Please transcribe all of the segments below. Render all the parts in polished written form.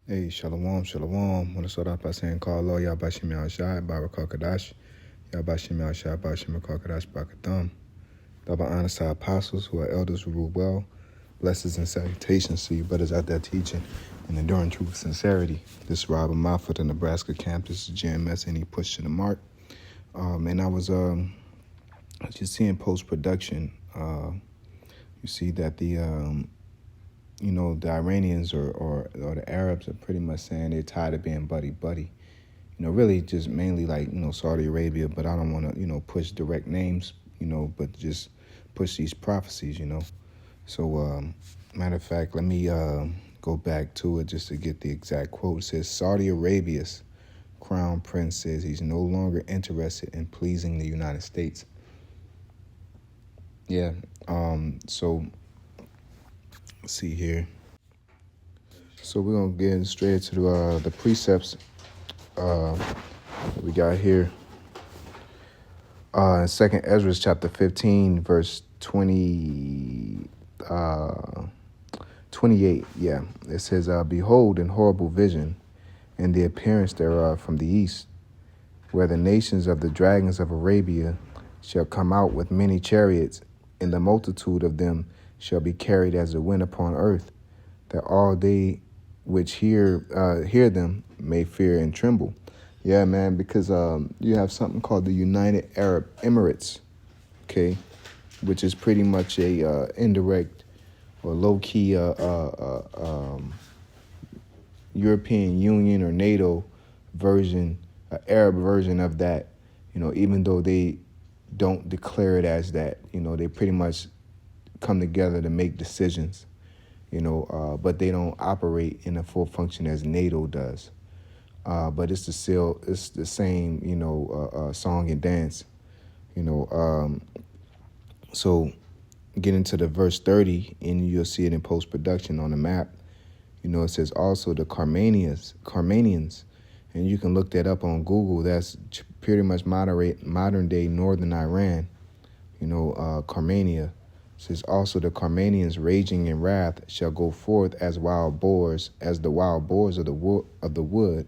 Hey, shalom, shalom. Want to start off by saying, call Allah, Yabashim Yahshai, Barakah Kadash, Yabashim Yahshai, Bashim Kadash, Barakatham. Double honors to our apostles who are elders who rule well. Blessings and salutations to you brothers out there teaching and enduring truth with sincerity. This is Robert Moffitt, the Nebraska campus, GMS, and he pushed to the mark. And I was just seeing post-production. You see that the Iranians or the Arabs are pretty much saying they're tired of being buddy-buddy. Really just mainly like, Saudi Arabia, but I don't want to, push direct names, but just push these prophecies, So, matter of fact, let me go back to it just to get the exact quote. It says, Saudi Arabia's crown prince says he's no longer interested in pleasing the United States. Yeah, so let's see here. So we're going to get straight to the precepts that we got here. In 2nd Ezra chapter 15, verse 28, yeah. It says, Behold, in horrible vision, and the appearance thereof from the east, where the nations of the dragons of Arabia shall come out with many chariots, and the multitude of them shall be carried as the wind upon earth, that all they which hear them may fear and tremble. Yeah, man, because you have something called the United Arab Emirates, okay, which is pretty much a indirect or low-key European Union or NATO version, Arab version of that, even though they don't declare it as that, they pretty much come together to make decisions, but they don't operate in a full function as NATO does. But it's the same, song and dance, So get into the verse 30, and you'll see it in post-production on the map. It says also the Carmanians, and you can look that up on Google. That's pretty much modern-day northern Iran, Carmania. It says also the Carmanians raging in wrath shall go forth as wild boars, as the wild boars of the wood,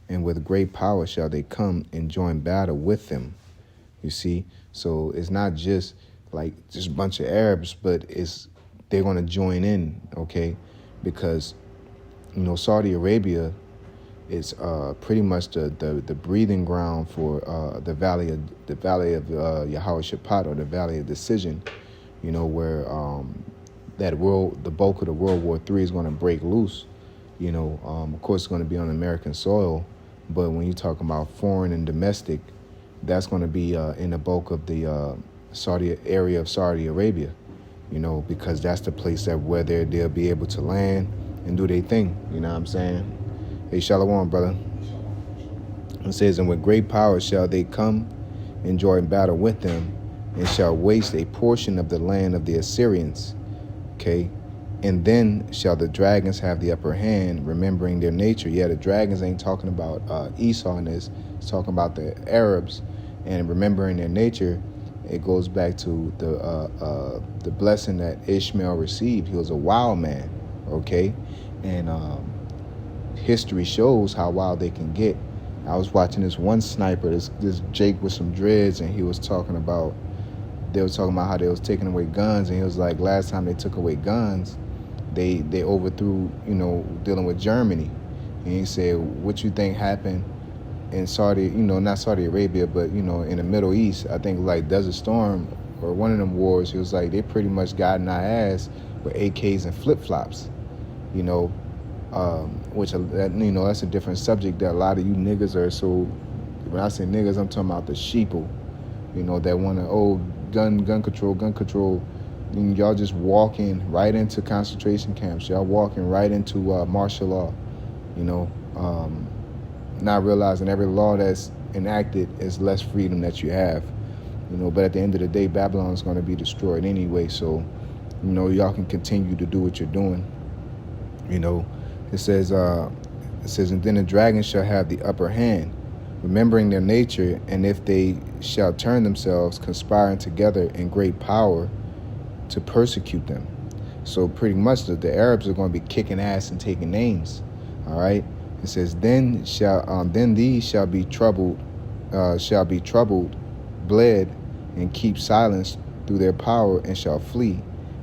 and with great power shall they come and join battle with them. You see? So it's not just like just a bunch of Arabs, but they're going to join in, okay? Because, Saudi Arabia is pretty much the breathing ground for the valley of Yehoshaphat, or the valley of decision, where the bulk of the World War III is going to break loose. Of course, it's going to be on American soil, but when you talk about foreign and domestic, that's going to be in the bulk of the Saudi area of Saudi Arabia, because that's the place where they'll be able to land and do their thing. You know what I'm saying? Hey, shalom, brother. It says, and with great power shall they come and join battle with them, and shall waste a portion of the land of the Assyrians. Okay. And then shall the dragons have the upper hand, remembering their nature. Yeah, the dragons ain't talking about Esau in this. It's talking about the Arabs, and remembering their nature. It goes back to the blessing that Ishmael received. He was a wild man, okay? And history shows how wild they can get. I was watching this one sniper, this Jake with some dreads, and they were talking about how they was taking away guns, and he was like, last time they took away guns, they overthrew, dealing with Germany. And he said, what you think happened in Saudi, not Saudi Arabia, but, in the Middle East? I think like Desert Storm or one of them wars, he was like, they pretty much got in our ass with AKs and flip-flops, which, that's a different subject that a lot of you niggas are. So when I say niggas, I'm talking about the sheeple, that want to, gun control. And y'all just walking right into concentration camps. Y'all walking right into martial law, not realizing every law that's enacted is less freedom that you have, but at the end of the day, Babylon is going to be destroyed anyway. So, y'all can continue to do what you're doing. It says, and then the dragon shall have the upper hand, remembering their nature, and if they shall turn themselves, conspiring together in great power to persecute them. So pretty much the Arabs are going to be kicking ass and taking names. All right. It says, then these shall be troubled, bled, and keep silence through their power, and shall flee.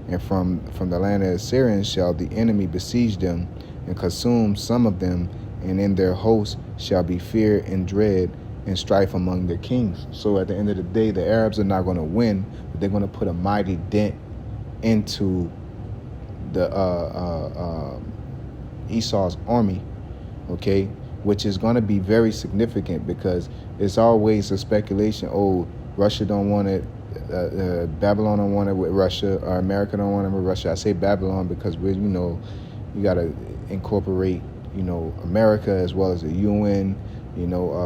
And from the land of the Assyrians shall the enemy besiege them, and consume some of them, and in their hosts shall be fear and dread and strife among their kings. So at the end of the day, the Arabs are not going to win, but they're going to put a mighty dent into the Esau's army, okay, which is going to be very significant, because it's always a speculation. Oh, Russia don't want it, Babylon don't want it with Russia, or America don't want it with Russia. I say Babylon because we, you got to incorporate, America as well as the UN,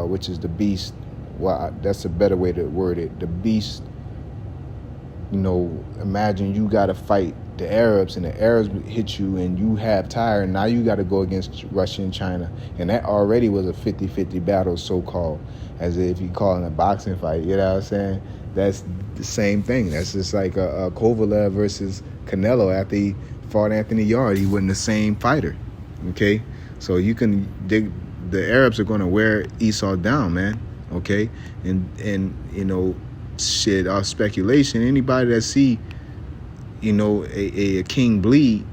which is the beast. Well, that's a better way to word it. The beast. Imagine you got to fight the Arabs, and the Arabs hit you, and you have tired, and now you got to go against Russia and China. And that already was a 50-50 battle, so-called, as if you call it a boxing fight. You know what I'm saying? That's the same thing. That's just like a Kovalev versus Canelo. After he fought Anthony Yarde, he wasn't the same fighter. Okay? So you can dig. The Arabs are going to wear Esau down, man. Okay? And shit, our speculation, anybody that see, a king bleed,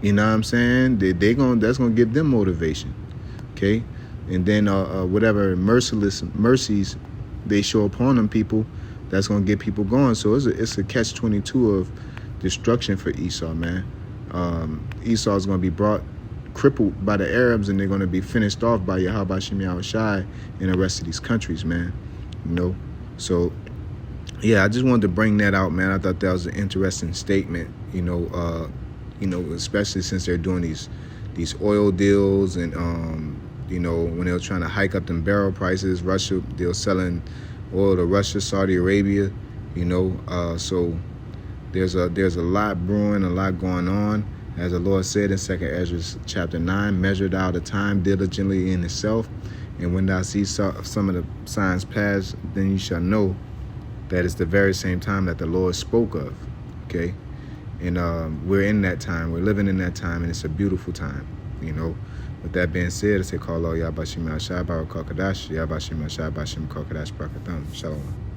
you know what I'm saying? That's gonna give them motivation, okay? And then whatever mercies they show upon them people, that's gonna get people going. So it's a catch-22 of destruction for Esau, man. Esau's gonna be crippled by the Arabs, and they're gonna be finished off by Yahweh Shem Yahushai and the rest of these countries, man. So. Yeah, I just wanted to bring that out, man. I thought that was an interesting statement, especially since they're doing these oil deals, and when they were trying to hike up them barrel prices, Russia, they were selling oil to Russia, Saudi Arabia, so there's a lot brewing, a lot going on. As the Lord said in 2 Ezra chapter 9, measure thou the time diligently in itself, and when thou see some of the signs pass, then you shall know that is the very same time that the Lord spoke of, okay? And we're in that time. We're living in that time, and it's a beautiful time, With that being said, I say, call all Yahweh Shem Yahushai Baruch Kakadash, Yahweh Shem Yahushai Bashim Kakadash Brakatham. Shalom.